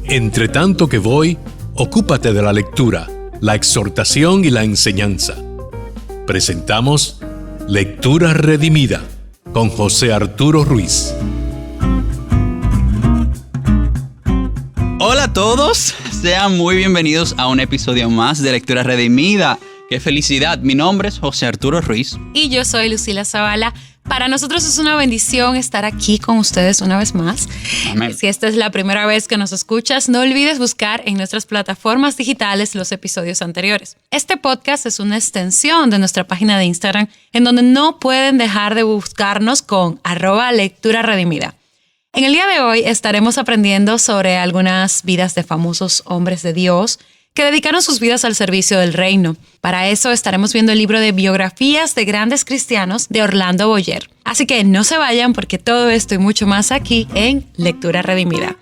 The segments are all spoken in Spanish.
Entre tanto que voy, ocúpate de la lectura, la exhortación y la enseñanza. Presentamos Lectura Redimida con José Arturo Ruiz. Hola a todos, sean muy bienvenidos a un episodio más de Lectura Redimida. ¡Qué felicidad! Mi nombre es José Arturo Ruiz. Y yo soy Lucila Zavala. Para nosotros es una bendición estar aquí con ustedes una vez más. Amén. Si esta es la primera vez que nos escuchas, no olvides buscar en nuestras plataformas digitales los episodios anteriores. Este podcast es una extensión de nuestra página de Instagram, en donde no pueden dejar de buscarnos con @Lectura Redimida. En el día de hoy estaremos aprendiendo sobre algunas vidas de famosos hombres de Dios que dedicaron sus vidas al servicio del reino. Para eso estaremos viendo el libro de biografías de grandes cristianos de Orlando Boyer. Así que no se vayan porque todo esto y mucho más aquí en Lectura Redimida.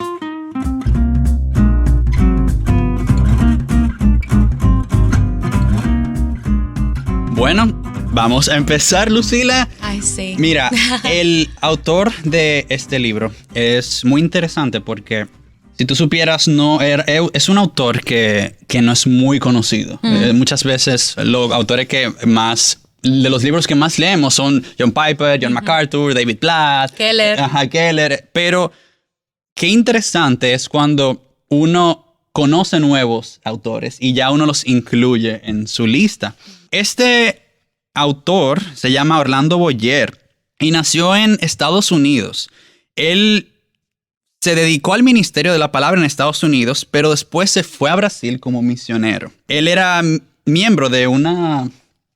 Bueno, vamos a empezar, Lucila. Ay, sí. Mira, el autor de este libro es muy interesante porque si tú supieras, es un autor que no es muy conocido. Muchas veces los autores de los libros que más leemos son John Piper, John MacArthur, David Platt, Keller. Pero qué interesante es cuando uno conoce nuevos autores y ya uno los incluye en su lista. Este autor se llama Orlando Boyer y nació en Estados Unidos. Él se dedicó al ministerio de la palabra en Estados Unidos, pero después se fue a Brasil como misionero. Él era miembro de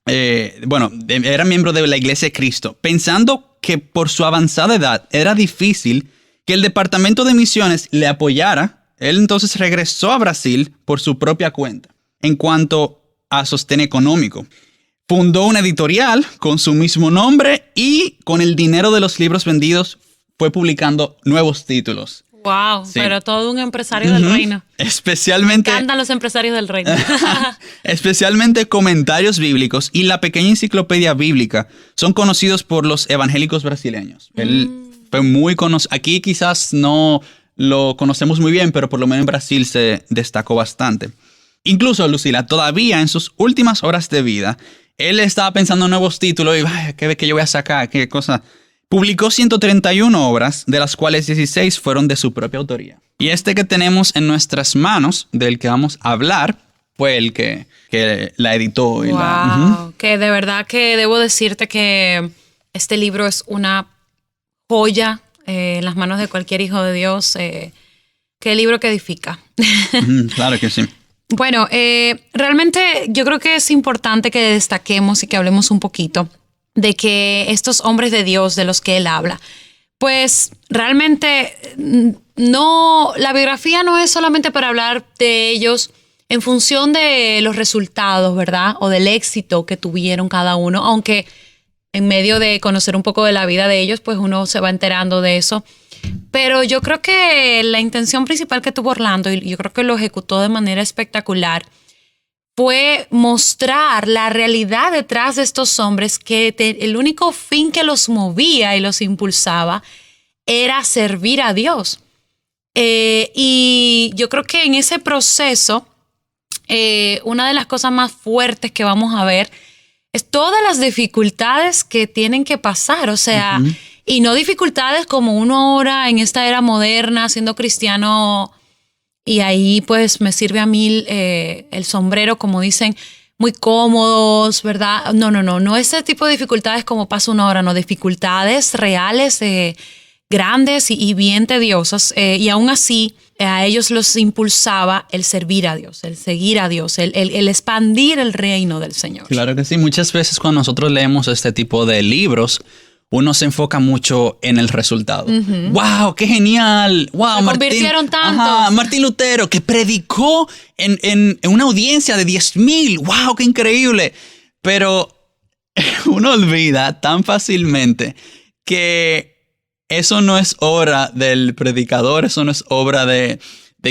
era miembro de la Iglesia de Cristo, pensando que por su avanzada edad era difícil que el departamento de misiones le apoyara. Él entonces regresó a Brasil por su propia cuenta. En cuanto a sostén económico, fundó una editorial con su mismo nombre y con el dinero de los libros vendidos fue publicando nuevos títulos. Wow, sí. Pero todo un empresario del reino. Especialmente. Me encantan los empresarios del reino. Especialmente comentarios bíblicos y la pequeña enciclopedia bíblica son conocidos por los evangélicos brasileños. Él fue muy conocido. Aquí quizás no lo conocemos muy bien, pero por lo menos en Brasil se destacó bastante. Incluso, Lucila, todavía en sus últimas horas de vida, él estaba pensando en nuevos títulos y ¿qué yo voy a sacar? ¿Qué cosa? Publicó 131 obras, de las cuales 16 fueron de su propia autoría. Y este que tenemos en nuestras manos, del que vamos a hablar, fue el que la editó. Que de verdad que debo decirte que este libro es una joya en las manos de cualquier hijo de Dios. Qué libro que edifica. Claro que sí. Bueno, realmente yo creo que es importante que destaquemos y que hablemos un poquito de que estos hombres de Dios de los que él habla, pues realmente la biografía no es solamente para hablar de ellos en función de los resultados, ¿verdad? O del éxito que tuvieron cada uno, aunque en medio de conocer un poco de la vida de ellos, pues uno se va enterando de eso. Pero yo creo que la intención principal que tuvo Orlando, y yo creo que lo ejecutó de manera espectacular, fue mostrar la realidad detrás de estos hombres, que el único fin que los movía y los impulsaba era servir a Dios. Y yo creo que en ese proceso, una de las cosas más fuertes que vamos a ver es todas las dificultades que tienen que pasar. O sea, y no dificultades como uno ahora en esta era moderna, siendo cristiano. Y ahí pues me sirve a mí el sombrero, como dicen, muy cómodos, ¿verdad? No ese tipo de dificultades como pasa uno ahora, no, dificultades reales, grandes y bien tediosas. Y aún así a ellos los impulsaba el servir a Dios, el seguir a Dios, el expandir el reino del Señor. Claro que sí. Muchas veces cuando nosotros leemos este tipo de libros, uno se enfoca mucho en el resultado. ¡Wow! ¡Qué genial! ¡Wow! Se convirtieron tantos. Martín Lutero, que predicó en una audiencia de 10,000. ¡Wow! ¡Qué increíble! Pero uno olvida tan fácilmente que eso no es obra del predicador, eso no es obra de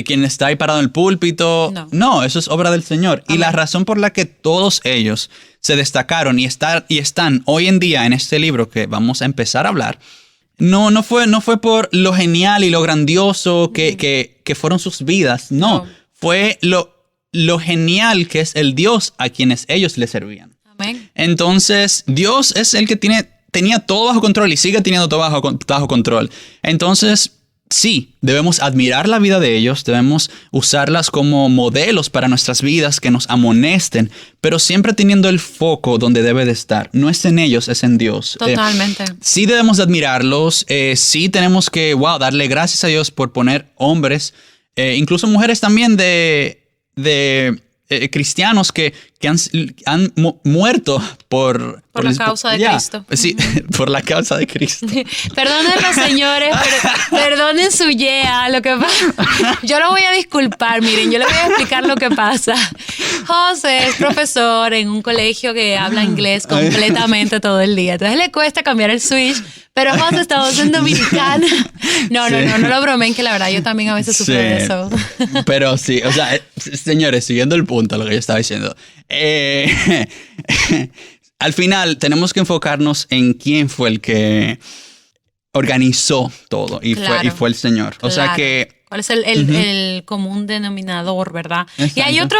quien está ahí parado en el púlpito. No, eso es obra del Señor. Amén. Y la razón por la que todos ellos se destacaron y están hoy en día en este libro que vamos a empezar a hablar No fue por lo genial y lo grandioso que fueron sus vidas. No. Fue lo genial que es el Dios a quienes ellos le servían. Amén. Entonces, Dios es el que tenía todo bajo control y sigue teniendo todo bajo control. Entonces, sí, debemos admirar la vida de ellos, debemos usarlas como modelos para nuestras vidas que nos amonesten, pero siempre teniendo el foco donde debe de estar. No es en ellos, es en Dios. Totalmente. Sí debemos de admirarlos, sí tenemos que, darle gracias a Dios por poner hombres, incluso mujeres también de cristianos que han muerto por la causa de Cristo. Sí, por la causa de Cristo. Perdónenme, señores, perdonen su lo que pasa. Yo lo voy a disculpar, miren, yo les voy a explicar lo que pasa. José es profesor en un colegio que habla inglés completamente todo el día. Entonces le cuesta cambiar el switch, pero José está voz en dominicana. No lo bromeen, que la verdad yo también a veces sufro de eso. Pero sí, o sea, señores, siguiendo el punto, lo que yo estaba diciendo. Al final tenemos que enfocarnos en quién fue el que organizó todo y fue el Señor. Claro. O sea que... ¿Cuál es el común denominador, verdad? Exacto. Y hay otro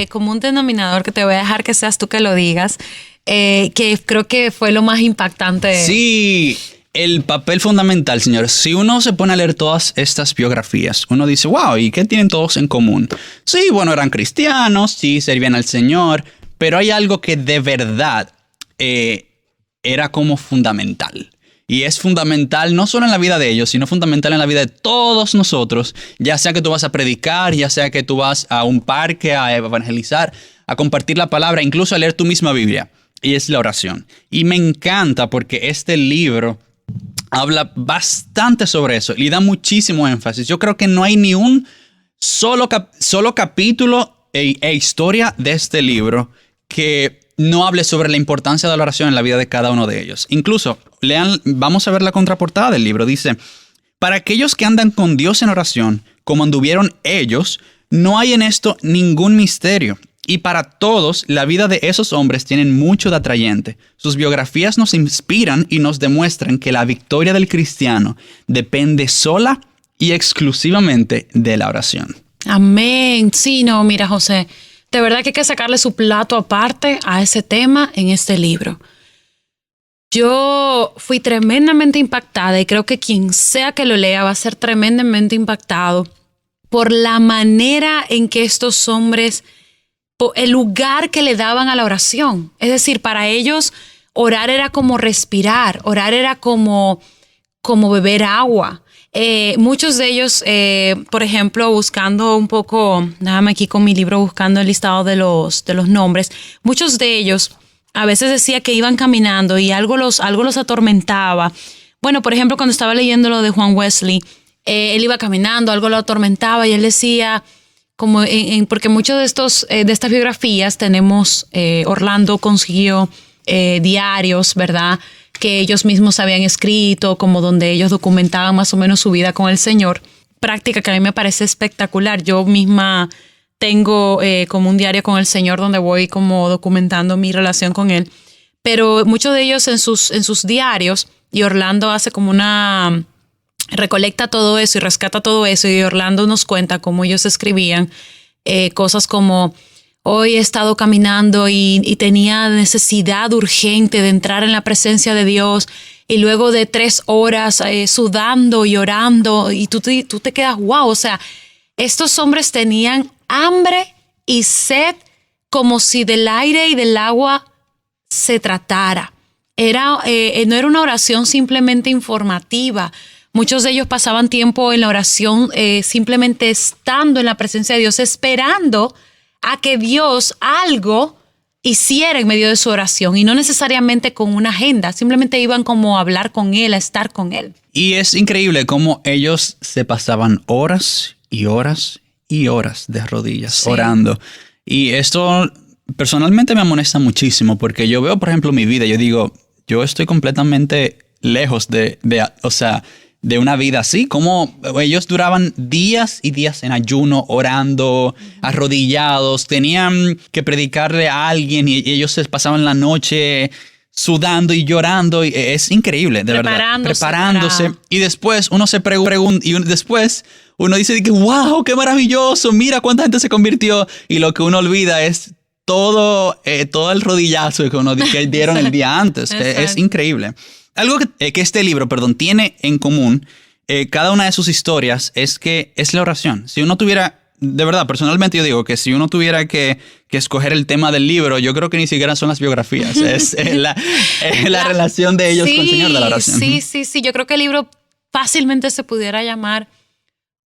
común denominador que te voy a dejar que seas tú que lo digas, que creo que fue lo más impactante. Sí, el papel fundamental, señores. Si uno se pone a leer todas estas biografías, uno dice, wow, ¿y qué tienen todos en común? Sí, bueno, eran cristianos, sí, servían al Señor, pero hay algo que de verdad era como fundamental. Y es fundamental no solo en la vida de ellos, sino fundamental en la vida de todos nosotros. Ya sea que tú vas a predicar, ya sea que tú vas a un parque a evangelizar, a compartir la palabra, incluso a leer tu misma Biblia. Y es la oración. Y me encanta porque este libro habla bastante sobre eso y da muchísimo énfasis. Yo creo que no hay ni un solo capítulo e historia de este libro que no hable sobre la importancia de la oración en la vida de cada uno de ellos. Incluso, vamos a ver la contraportada del libro. Dice, para aquellos que andan con Dios en oración, como anduvieron ellos, no hay en esto ningún misterio. Y para todos, la vida de esos hombres tienen mucho de atrayente. Sus biografías nos inspiran y nos demuestran que la victoria del cristiano depende sola y exclusivamente de la oración. Amén. Sí, no, mira, José, de verdad que hay que sacarle su plato aparte a ese tema en este libro. Yo fui tremendamente impactada y creo que quien sea que lo lea va a ser tremendamente impactado por la manera en que estos hombres, el lugar que le daban a la oración. Es decir, para ellos orar era como respirar, orar era como beber agua. Muchos de ellos, por ejemplo, buscando un poco, déjame aquí con mi libro buscando el listado de los nombres, muchos de ellos a veces decía que iban caminando y algo los atormentaba. Bueno, por ejemplo, cuando estaba leyendo lo de Juan Wesley, él iba caminando, algo lo atormentaba y él decía, porque muchos de estas biografías tenemos, Orlando consiguió diarios, ¿verdad?, que ellos mismos habían escrito, como donde ellos documentaban más o menos su vida con el Señor. Práctica que a mí me parece espectacular. Yo misma tengo como un diario con el Señor donde voy como documentando mi relación con Él. Pero muchos de ellos en sus diarios, y Orlando hace como recolecta todo eso y rescata todo eso, y Orlando nos cuenta cómo ellos escribían cosas como: hoy he estado caminando y tenía necesidad urgente de entrar en la presencia de Dios, y luego de 3 horas sudando y orando, y tú te quedas wow. O sea, estos hombres tenían hambre y sed como si del aire y del agua se tratara. No era una oración simplemente informativa. Muchos de ellos pasaban tiempo en la oración simplemente estando en la presencia de Dios, esperando a que Dios algo hiciera en medio de su oración, y no necesariamente con una agenda, simplemente iban como a hablar con Él, a estar con Él. Y es increíble cómo ellos se pasaban horas y horas y horas de rodillas orando. Y esto personalmente me amonesta muchísimo, porque yo veo, por ejemplo, mi vida, yo digo, yo estoy completamente lejos de una vida así, como ellos duraban días y días en ayuno, orando, arrodillados, tenían que predicarle a alguien y ellos se pasaban la noche sudando y llorando. Y es increíble, de verdad. Preparándose. Y después uno se pregunta, y después uno dice que wow, qué maravilloso, mira cuánta gente se convirtió. Y lo que uno olvida es todo el rodillazo que dieron el día antes. Es increíble. Algo que este libro, tiene en común, cada una de sus historias, es que es la oración. Si uno tuviera, de verdad, personalmente yo digo que si uno tuviera que escoger el tema del libro, yo creo que ni siquiera son las biografías, es la relación de ellos con el Señor de la oración. Sí. Yo creo que el libro fácilmente se pudiera llamar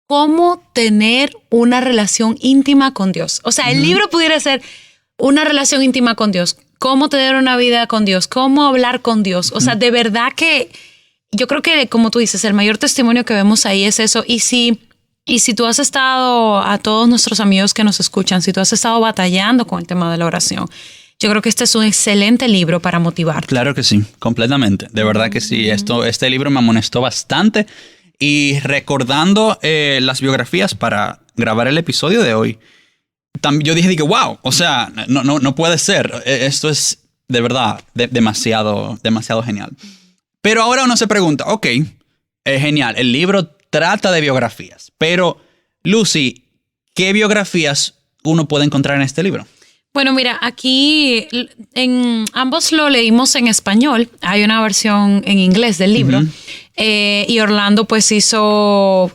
¿Cómo tener una relación íntima con Dios? O sea, el libro pudiera ser una relación íntima con Dios, cómo tener una vida con Dios, cómo hablar con Dios. O sea, de verdad que yo creo que, como tú dices, el mayor testimonio que vemos ahí es eso. Y si tú has estado, a todos nuestros amigos que nos escuchan, si tú has estado batallando con el tema de la oración, yo creo que este es un excelente libro para motivarte. Claro que sí, completamente. De verdad que sí. Este libro me amonestó bastante. Y recordando las biografías para grabar el episodio de hoy, yo dije que wow, o sea, no puede ser. Esto es de verdad demasiado genial. Pero ahora uno se pregunta, ok, es genial, el libro trata de biografías, pero Lucy, ¿qué biografías uno puede encontrar en este libro? Bueno, mira, aquí ambos lo leímos en español. Hay una versión en inglés del libro. Y Orlando pues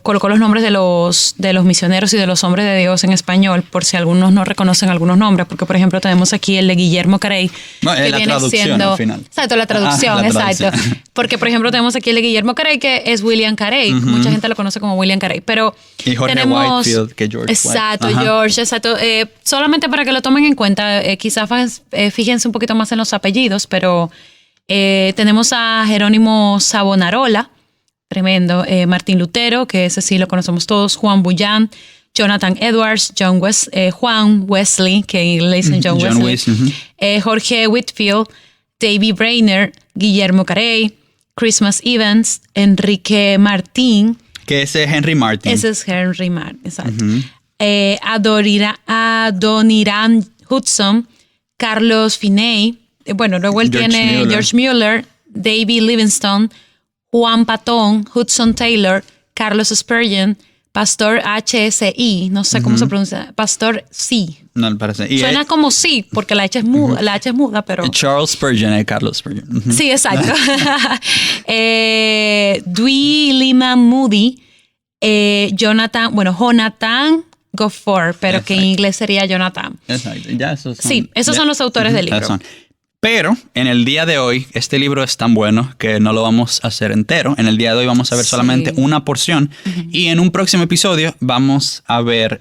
colocó los nombres de los misioneros y de los hombres de Dios en español, por si algunos no reconocen algunos nombres, porque por ejemplo tenemos aquí el de Guillermo Carey. No, que la viene traducción siendo, al final. Exacto, la traducción, exacto. Porque por ejemplo tenemos aquí el de Guillermo Carey, que es William Carey. Mucha gente lo conoce como William Carey, pero y Jorge tenemos, Whitefield, que George exacto, White. George, exacto. Solamente para que lo tomen en cuenta, quizás fíjense un poquito más en los apellidos, pero tenemos a Jerónimo Savonarola, tremendo, Martín Lutero, que ese sí lo conocemos todos, Juan Bunyan, Jonathan Edwards, Juan Wesley, que en inglés le dicen John Wesley, Jorge Whitefield, David Brainerd, Guillermo Carey, Christmas Evans, Enrique Martín. Que ese es Henry Martin. Ese es Henry Martin, exacto. Adoniram Hudson, Carlos Finney, luego él tiene George Mueller, David Livingstone, Juan Patón, Hudson Taylor, Carlos Spurgeon, Pastor HSI, no sé cómo se pronuncia, Pastor C. No, me parece. Suena como sí, porque la H es muda, pero... Charles Spurgeon, Carlos Spurgeon. Sí, exacto. Dwee Lima Moody, Jonathan Gofford, pero que en inglés sería Jonathan. Exacto. Ya esos son los autores del libro. Pero en el día de hoy, este libro es tan bueno que no lo vamos a hacer entero. En el día de hoy vamos a ver solamente una porción. Y en un próximo episodio vamos a ver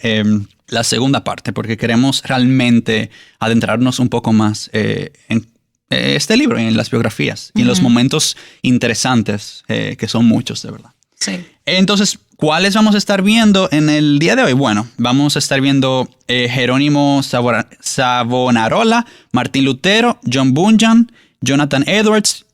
la segunda parte, porque queremos realmente adentrarnos un poco más en este libro, en las biografías y en los momentos interesantes, que son muchos, de verdad. Sí. Entonces, ¿cuáles vamos a estar viendo en el día de hoy? Bueno, vamos a estar viendo Jerónimo Savonarola, Martín Lutero, John Bunyan, Jonathan Edwards,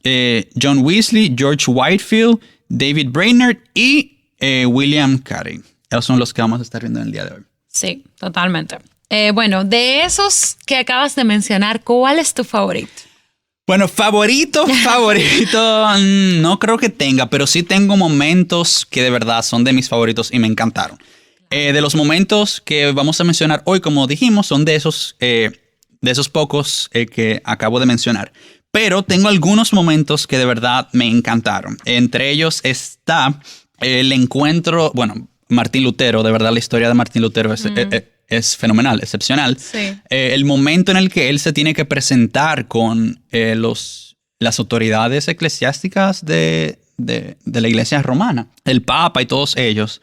John Wesley, George Whitefield, David Brainerd y William Carey. Esos son los que vamos a estar viendo en el día de hoy. Sí, totalmente. De esos que acabas de mencionar, ¿cuál es tu favorito? Bueno, favorito, no creo que tenga, pero sí tengo momentos que de verdad son de mis favoritos y me encantaron. De los momentos que vamos a mencionar hoy, como dijimos, son de esos pocos que acabo de mencionar. Pero tengo algunos momentos que de verdad me encantaron. Entre ellos está el encuentro, Martín Lutero, de verdad la historia de Martín Lutero es fenomenal, excepcional. Sí. El momento en el que él se tiene que presentar con las autoridades eclesiásticas de la iglesia romana, el Papa y todos ellos.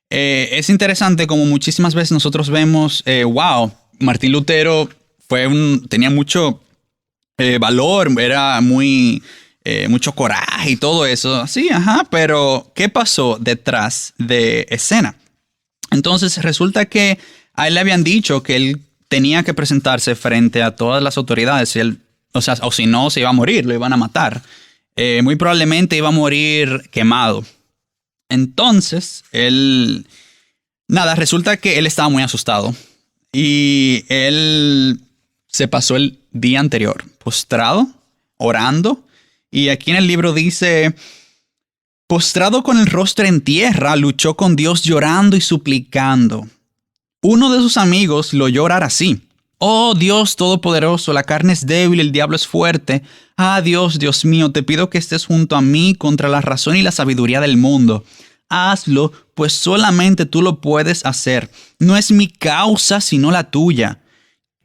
Es interesante como muchísimas veces nosotros vemos, Martín Lutero tenía mucho valor, era mucho coraje y todo eso. Sí, pero ¿qué pasó detrás de escena? Entonces resulta que a él le habían dicho que él tenía que presentarse frente a todas las autoridades. O si no, se iba a morir, lo iban a matar. Muy probablemente iba a morir quemado. Entonces, resulta que él estaba muy asustado. Y él se pasó el día anterior postrado, orando. Y aquí en el libro dice, postrado con el rostro en tierra, luchó con Dios llorando y suplicando. Uno de sus amigos lo oyó orar así. Oh Dios Todopoderoso, la carne es débil, el diablo es fuerte. Ah Dios, Dios mío, te pido que estés junto a mí contra la razón y la sabiduría del mundo. Hazlo, pues solamente tú lo puedes hacer. No es mi causa, sino la tuya.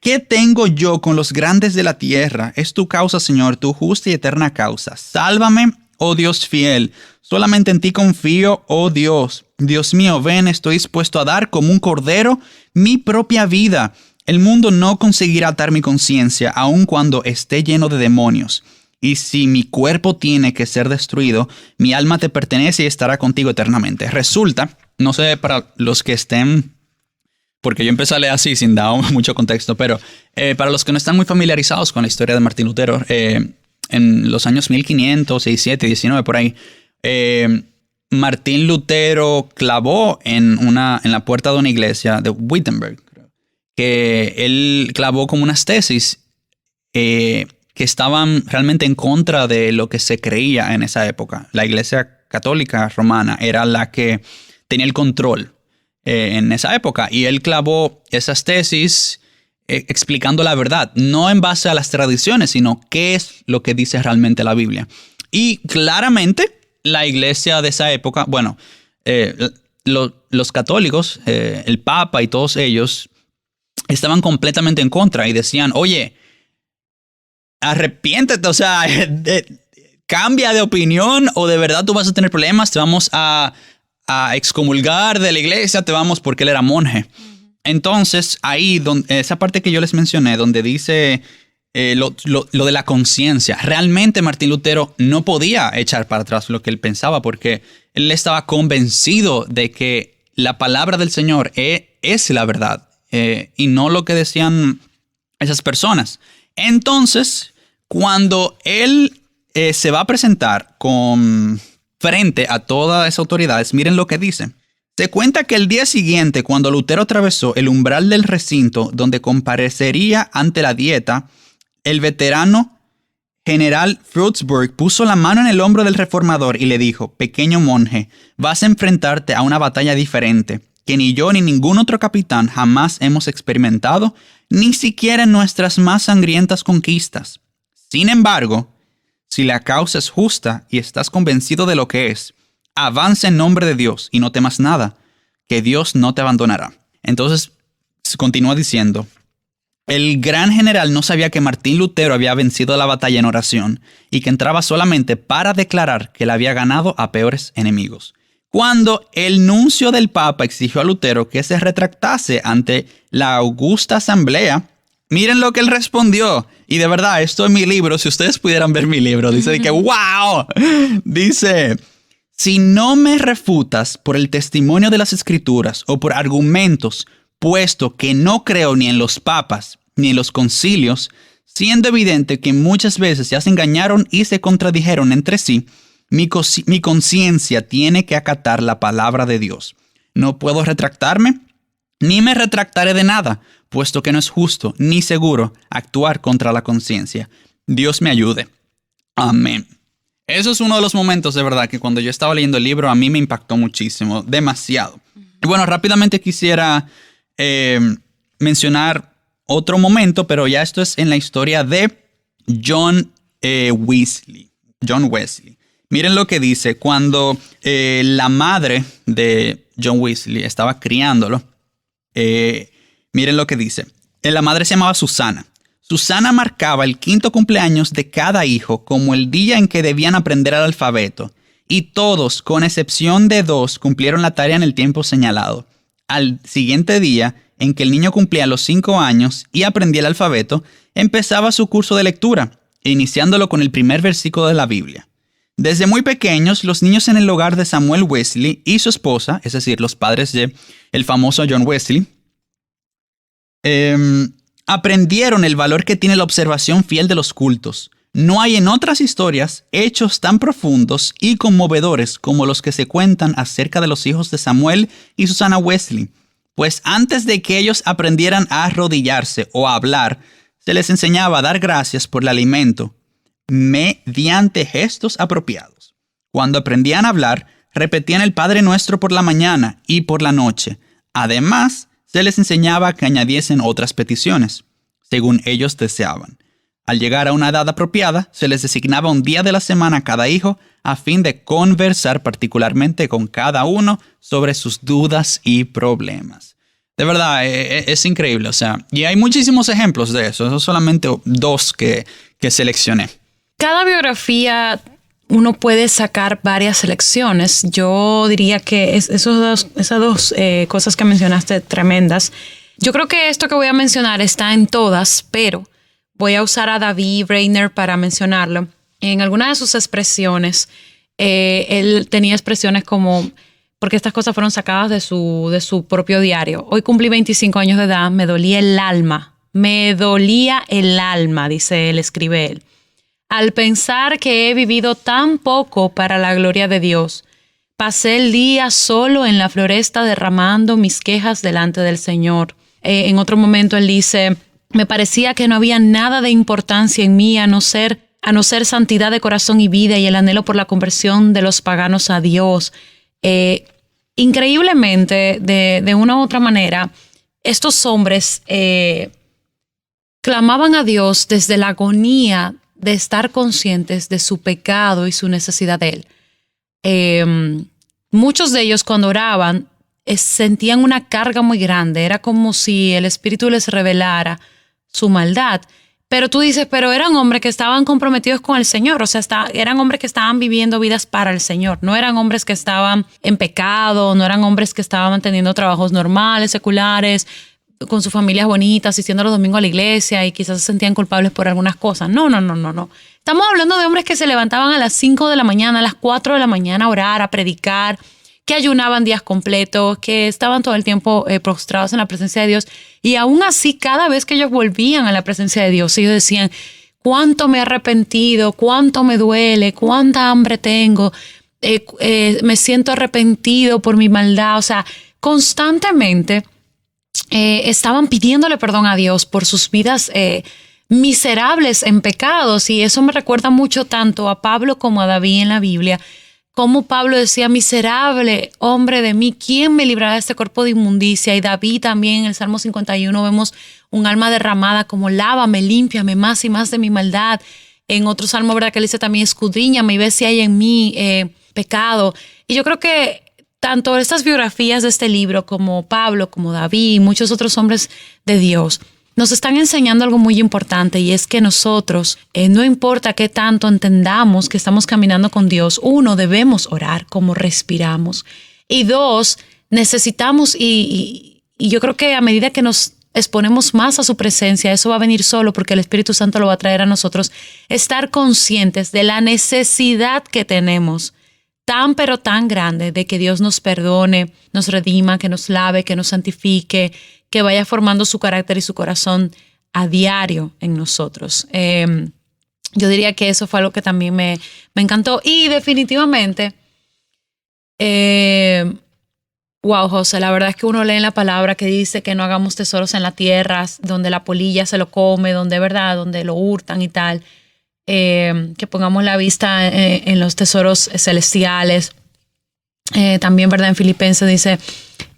¿Qué tengo yo con los grandes de la tierra? Es tu causa, Señor, tu justa y eterna causa. Sálvame, oh Dios fiel. Solamente en ti confío, oh Dios. Dios mío, ven, estoy dispuesto a dar como un cordero mi propia vida. El mundo no conseguirá atar mi conciencia, aun cuando esté lleno de demonios. Y si mi cuerpo tiene que ser destruido, mi alma te pertenece y estará contigo eternamente. Resulta, no sé para los que estén, porque yo empecé a leer así sin dar mucho contexto, pero para los que no están muy familiarizados con la historia de Martín Lutero, en los años 1500, 17, 19, por ahí, Martín Lutero clavó en la puerta de una iglesia de Wittenberg, que él clavó como unas tesis que estaban realmente en contra de lo que se creía en esa época. La iglesia católica romana era la que tenía el control en esa época. Y él clavó esas tesis explicando la verdad, no en base a las tradiciones, sino qué es lo que dice realmente la Biblia. Y claramente la iglesia de esa época, bueno, los católicos, el Papa y todos ellos, estaban completamente en contra y decían, oye, arrepiéntete, o sea, cambia de opinión o de verdad tú vas a tener problemas, te vamos a excomulgar de la iglesia, porque él era monje. Entonces, ahí, esa parte que yo les mencioné, donde dice lo de la conciencia, realmente Martín Lutero no podía echar para atrás lo que él pensaba porque él estaba convencido de que la palabra del Señor es la verdad. Y no lo que decían esas personas. Entonces, cuando él se va a presentar frente a todas esas autoridades, miren lo que dice. Se cuenta que el día siguiente, cuando Lutero atravesó el umbral del recinto donde comparecería ante la dieta, el veterano general Freudsburg puso la mano en el hombro del reformador y le dijo, pequeño monje, vas a enfrentarte a una batalla diferente, que ni yo ni ningún otro capitán jamás hemos experimentado, ni siquiera en nuestras más sangrientas conquistas. Sin embargo, si la causa es justa y estás convencido de lo que es, avanza en nombre de Dios y no temas nada, que Dios no te abandonará. Entonces, continúa diciendo, el gran general no sabía que Martín Lutero había vencido la batalla en oración y que entraba solamente para declarar que le había ganado a peores enemigos. Cuando el nuncio del Papa exigió a Lutero que se retractase ante la augusta asamblea, miren lo que él respondió. Y de verdad, esto es mi libro. Si ustedes pudieran ver mi libro, dice que ¡wow! Dice, si no me refutas por el testimonio de las Escrituras o por argumentos, puesto que no creo ni en los papas ni en los concilios, siendo evidente que muchas veces ya se engañaron y se contradijeron entre sí, mi conciencia tiene que acatar la palabra de Dios. No puedo retractarme, ni me retractaré de nada, puesto que no es justo ni seguro actuar contra la conciencia. Dios me ayude. Amén. Eso es uno de los momentos de verdad que cuando yo estaba leyendo el libro a mí me impactó muchísimo, demasiado. Y bueno, rápidamente quisiera mencionar otro momento, pero ya esto es en la historia de John Wesley. Miren lo que dice. Cuando la madre de John Wesley estaba criándolo, miren lo que dice. La madre se llamaba Susana. Susana marcaba el 5º cumpleaños de cada hijo como el día en que debían aprender el alfabeto, y todos, con excepción de 2, cumplieron la tarea en el tiempo señalado. Al siguiente día, en que el niño cumplía los 5 años y aprendía el alfabeto, empezaba su curso de lectura, iniciándolo con el primer versículo de la Biblia. Desde muy pequeños, los niños en el hogar de Samuel Wesley y su esposa, es decir, los padres de el famoso John Wesley, aprendieron el valor que tiene la observación fiel de los cultos. No hay en otras historias hechos tan profundos y conmovedores como los que se cuentan acerca de los hijos de Samuel y Susana Wesley, pues antes de que ellos aprendieran a arrodillarse o a hablar, se les enseñaba a dar gracias por el alimento, mediante gestos apropiados. Cuando aprendían a hablar, repetían el Padre Nuestro por la mañana y por la noche. Además, se les enseñaba que añadiesen otras peticiones, según ellos deseaban. Al llegar a una edad apropiada, se les designaba un día de la semana a cada hijo a fin de conversar particularmente con cada uno sobre sus dudas y problemas. De verdad, es increíble. O sea, y hay muchísimos ejemplos de eso. Esos solamente 2 que seleccioné. Cada biografía uno puede sacar varias selecciones. Yo diría que esas dos cosas que mencionaste tremendas. Yo creo que esto que voy a mencionar está en todas, pero voy a usar a David Brainerd para mencionarlo. En alguna de sus expresiones, él tenía expresiones como, porque estas cosas fueron sacadas de su propio diario. Hoy cumplí 25 años de edad, me dolía el alma, dice él, escribe él. Al pensar que he vivido tan poco para la gloria de Dios, pasé el día solo en la floresta derramando mis quejas delante del Señor. En otro momento él dice, me parecía que no había nada de importancia en mí a no ser santidad de corazón y vida y el anhelo por la conversión de los paganos a Dios. Increíblemente, de una u otra manera, estos hombres clamaban a Dios desde la agonía de estar conscientes de su pecado y su necesidad de Él. Muchos de ellos cuando oraban sentían una carga muy grande. Era como si el Espíritu les revelara su maldad. Pero tú dices, pero eran hombres que estaban comprometidos con el Señor. O sea, eran hombres que estaban viviendo vidas para el Señor. No eran hombres que estaban en pecado, no eran hombres que estaban manteniendo trabajos normales, seculares, con sus familias bonitas, asistiendo los domingos a la iglesia y quizás se sentían culpables por algunas cosas. No. Estamos hablando de hombres que se levantaban a las 5 de la mañana, a las 4 de la mañana a orar, a predicar, que ayunaban días completos, que estaban todo el tiempo postrados en la presencia de Dios. Y aún así, cada vez que ellos volvían a la presencia de Dios, ellos decían, cuánto me he arrepentido, cuánto me duele, cuánta hambre tengo, me siento arrepentido por mi maldad. O sea, constantemente estaban pidiéndole perdón a Dios por sus vidas miserables en pecados. Y eso me recuerda mucho tanto a Pablo como a David en la Biblia. Como Pablo decía, miserable hombre de mí, ¿quién me librará de este cuerpo de inmundicia? Y David también en el Salmo 51 vemos un alma derramada como lávame, límpiame más y más de mi maldad. En otro salmo, ¿verdad? Que él dice también, escudriñame y ve si hay en mí pecado. Y yo creo que tanto estas biografías de este libro como Pablo, como David y muchos otros hombres de Dios nos están enseñando algo muy importante, y es que nosotros, no importa qué tanto entendamos que estamos caminando con Dios, 1, debemos orar como respiramos, y 2, necesitamos, y yo creo que a medida que nos exponemos más a su presencia, eso va a venir solo porque el Espíritu Santo lo va a traer a nosotros, estar conscientes de la necesidad que tenemos, tan pero tan grande, de que Dios nos perdone, nos redima, que nos lave, que nos santifique, que vaya formando su carácter y su corazón a diario en nosotros. Yo diría que eso fue algo que también me encantó. Y definitivamente, wow, José, la verdad es que uno lee en la palabra que dice que no hagamos tesoros en la tierra, donde la polilla se lo come, donde lo hurtan y tal. Que pongamos la vista en los tesoros celestiales. También, ¿verdad? En Filipenses dice,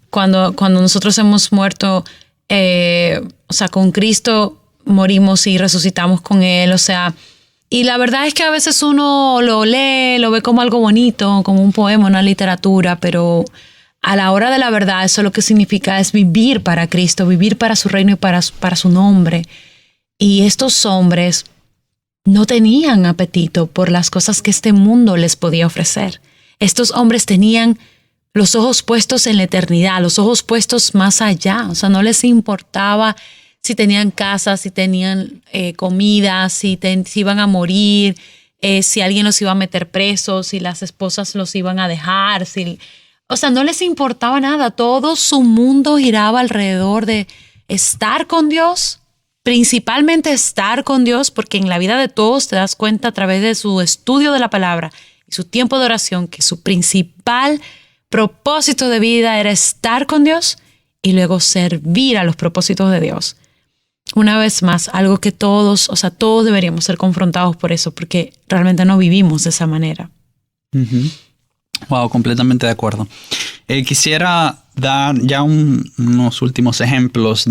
cuando nosotros hemos muerto, o sea, con Cristo morimos y resucitamos con Él, o sea, y la verdad es que a veces uno lo lee, lo ve como algo bonito, como un poema, una literatura, pero a la hora de la verdad eso lo que significa es vivir para Cristo, vivir para su reino y para su nombre. Y estos hombres no tenían apetito por las cosas que este mundo les podía ofrecer. Estos hombres tenían los ojos puestos en la eternidad, los ojos puestos más allá. O sea, no les importaba si tenían casa, si tenían comida, si iban a morir, si alguien los iba a meter presos, si las esposas los iban a dejar. O sea, no les importaba nada. Todo su mundo giraba alrededor de estar con Dios, principalmente estar con Dios, porque en la vida de todos te das cuenta a través de su estudio de la palabra y su tiempo de oración que su principal propósito de vida era estar con Dios y luego servir a los propósitos de Dios. una vez más, algo que todos, o sea, todos deberíamos ser confrontados por eso, porque realmente no vivimos de esa manera. Uh-huh. Wow, completamente de acuerdo. Quisiera dar ya unos últimos ejemplos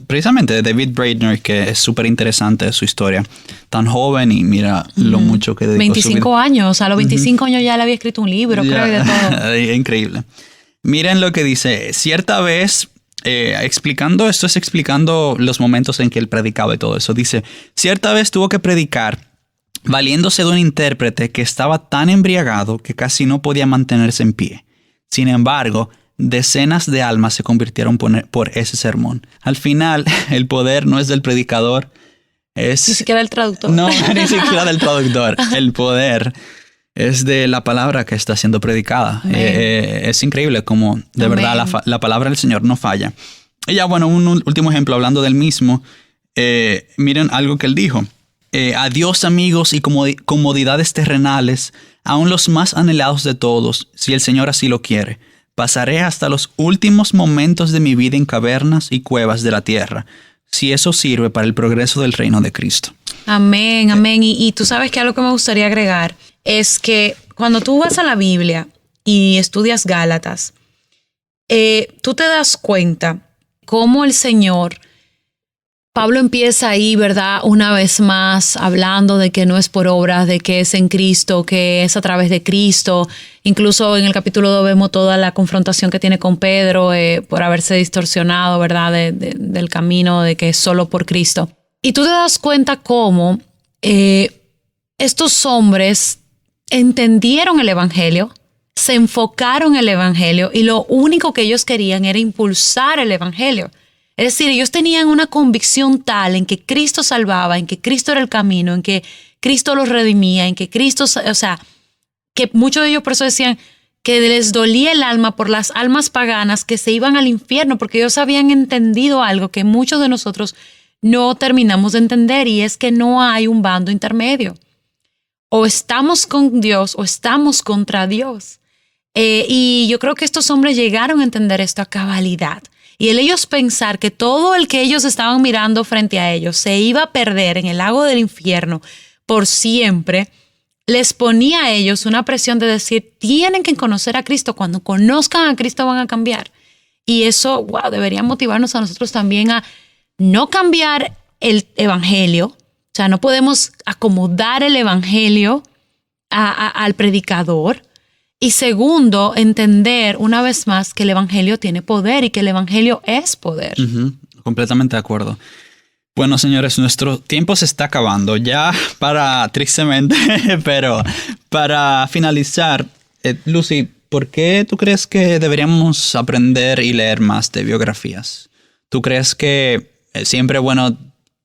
precisamente de David Brainerd, que es súper interesante su historia. Tan joven y mira lo mucho que dedicó 25 años, a los 25 años ya le había escrito un libro, creo, y de todo. Increíble. Miren lo que dice. Cierta vez, explicando los momentos en que él predicaba y todo eso, dice, cierta vez tuvo que predicar valiéndose de un intérprete que estaba tan embriagado que casi no podía mantenerse en pie. Sin embargo, decenas de almas se convirtieron por ese sermón. Al final, el poder no es del predicador, es... Ni siquiera del traductor. No, ni siquiera del traductor. El poder es de la palabra que está siendo predicada. Es increíble como de Amén. verdad la palabra del Señor no falla. Y ya, bueno, un último ejemplo hablando del mismo. Miren algo que él dijo. Adiós amigos y comodidades terrenales, aún los más anhelados de todos, si el Señor así lo quiere. Pasaré hasta los últimos momentos de mi vida en cavernas y cuevas de la tierra, si eso sirve para el progreso del reino de Cristo. Amén, amén. Y tú sabes que algo que me gustaría agregar es que cuando tú vas a la Biblia y estudias Gálatas, tú te das cuenta cómo el Señor... Pablo empieza ahí, ¿verdad? Una vez más hablando de que no es por obras, de que es en Cristo, que es a través de Cristo. Incluso en el capítulo 2 vemos toda la confrontación que tiene con Pedro por haberse distorsionado, ¿verdad? Del camino, de que es solo por Cristo. Y tú te das cuenta cómo estos hombres entendieron el Evangelio, se enfocaron en el Evangelio y lo único que ellos querían era impulsar el Evangelio. Es decir, ellos tenían una convicción tal en que Cristo salvaba, en que Cristo era el camino, en que Cristo los redimía, en que Cristo, o sea, que muchos de ellos por eso decían que les dolía el alma por las almas paganas que se iban al infierno, porque ellos habían entendido algo que muchos de nosotros no terminamos de entender, y es que no hay un bando intermedio. O estamos con Dios o estamos contra Dios. Y yo creo que estos hombres llegaron a entender esto a cabalidad. Y el ellos pensar que todo el que ellos estaban mirando frente a ellos se iba a perder en el lago del infierno por siempre, les ponía a ellos una presión de decir, tienen que conocer a Cristo. Cuando conozcan a Cristo van a cambiar. Y eso, wow, debería motivarnos a nosotros también a no cambiar el evangelio. O sea, no podemos acomodar el evangelio al predicador. Y segundo, entender una vez más que el evangelio tiene poder y que el evangelio es poder. Uh-huh. Completamente de acuerdo. Bueno, señores, nuestro tiempo se está acabando ya tristemente, pero para finalizar, Lucy, ¿por qué tú crees que deberíamos aprender y leer más de biografías? ¿Tú crees que siempre es bueno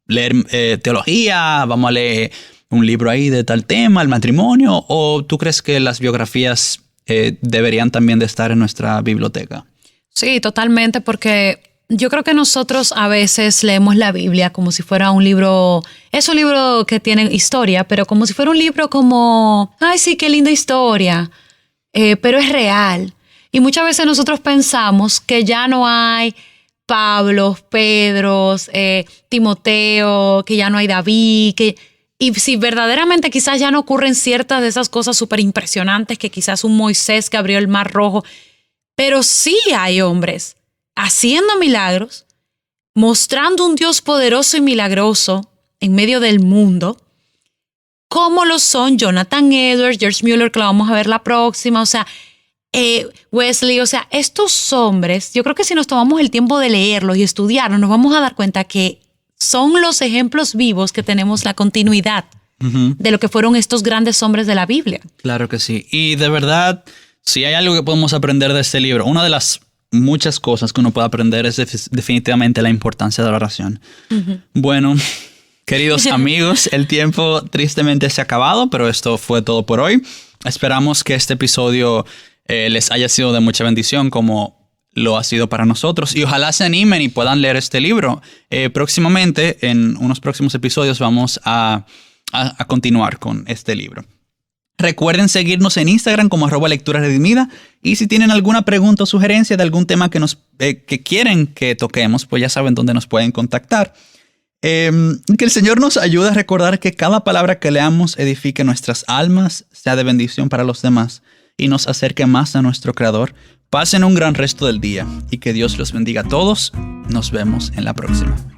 leer teología? ¿Vamos a leer un libro ahí de tal tema, el matrimonio? ¿O tú crees que las biografías deberían también de estar en nuestra biblioteca? Sí, totalmente, porque yo creo que nosotros a veces leemos la Biblia como si fuera un libro, es un libro que tiene historia, pero como si fuera un libro como, ay sí, qué linda historia, pero es real. Y muchas veces nosotros pensamos que ya no hay Pablo, Pedro, Timoteo, que ya no hay David, y si verdaderamente quizás ya no ocurren ciertas de esas cosas súper impresionantes, que quizás un Moisés que abrió el Mar Rojo, pero sí hay hombres haciendo milagros, mostrando un Dios poderoso y milagroso en medio del mundo, como lo son Jonathan Edwards, George Mueller, que lo vamos a ver la próxima, o sea, Wesley, o sea, estos hombres, yo creo que si nos tomamos el tiempo de leerlos y estudiarlos, nos vamos a dar cuenta que son los ejemplos vivos que tenemos, la continuidad de lo que fueron estos grandes hombres de la Biblia. Claro que sí. Y de verdad, si hay algo que podemos aprender de este libro, una de las muchas cosas que uno puede aprender es definitivamente la importancia de la oración. Uh-huh. Bueno, queridos amigos, el tiempo tristemente se ha acabado, pero esto fue todo por hoy. Esperamos que este episodio les haya sido de mucha bendición como lo ha sido para nosotros, y ojalá se animen y puedan leer este libro. Próximamente, en unos próximos episodios, vamos a continuar con este libro. Recuerden seguirnos en Instagram como @lecturaredimida, y si tienen alguna pregunta o sugerencia de algún tema que quieren que toquemos, pues ya saben dónde nos pueden contactar. Que el Señor nos ayude a recordar que cada palabra que leamos edifique nuestras almas, sea de bendición para los demás y nos acerque más a nuestro Creador. Pasen un gran resto del día y que Dios los bendiga a todos. Nos vemos en la próxima.